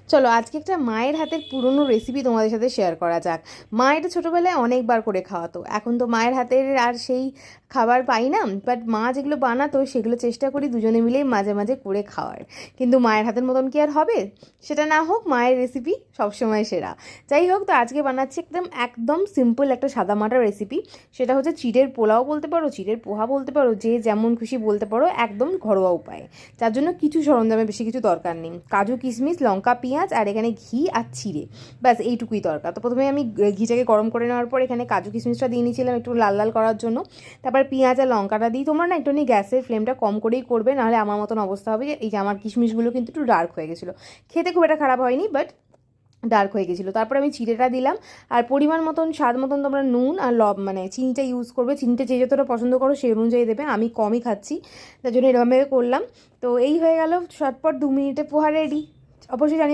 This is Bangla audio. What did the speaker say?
চলো আজকে একটা মায়ের হাতের পুরনো রেসিপি তোমাদের সাথে শেয়ার করা যাক। মা এটা ছোটোবেলায় অনেকবার করে খাওয়াতো, এখন তো মায়ের হাতের আর সেই খাবার পাই না, বাট মা যেগুলো বানাতো সেগুলো চেষ্টা করি দুজনে মিলেই মাঝে মাঝে করে খাওয়ার। কিন্তু মায়ের হাতের মতন কি আর হবে? সেটা না হোক, মায়ের রেসিপি সবসময় সেরা। যাই হোক, তো আজকে বানাচ্ছি একদম একদম সিম্পল একটা সাদামাটা রেসিপি। সেটা হচ্ছে চিড়ের পোলাও বলতে পারো, চিড়ের পোহা বলতে পারো, যে যেমন খুশি বলতে পারো, একদম ঘরোয়া উপায়ে। যার জন্য কিছু সরঞ্জামের বেশি কিছু দরকার নেই। কাজু, কিশমিশ, লঙ্কা, পেঁয়াজ আর এখানে ঘি আর চিড়ে, ব্যাস এইটুকুই দরকার। তো প্রথমে আমি ঘিটাকে গরম করে নেওয়ার পর এখানে কাজু কিশমিশটা দিয়ে নিয়েছিলাম একটু লাল লাল করার জন্য। তারপর পেঁয়াজ আর লঙ্কাটা দিই। তোমরা না একটুখানি গ্যাসের ফ্লেমটা কম করেই করবে, নাহলে আমার মতন অবস্থা হবে। যে এই যে আমার কিশমিশগুলো কিন্তু একটু ডার্ক হয়ে গেছিলো, খেতে খুব একটা খারাপ হয়নি, বাট ডার্ক হয়ে গেছিলো। তারপর আমি চিড়েটা দিলাম, আর পরিমাণ মতন স্বাদ মতন তোমরা নুন আর মানে চিনিটা ইউজ করবে। চিনিটা যে যতটা পছন্দ করো সেই অনুযায়ী দেবে, আমি কমই খাচ্ছি, তার জন্য এরকমভাবে করলাম। তো এই হয়ে গেল, ঝটপট 2 মিনিটে পোহা রেডি। অবশ্যই জানি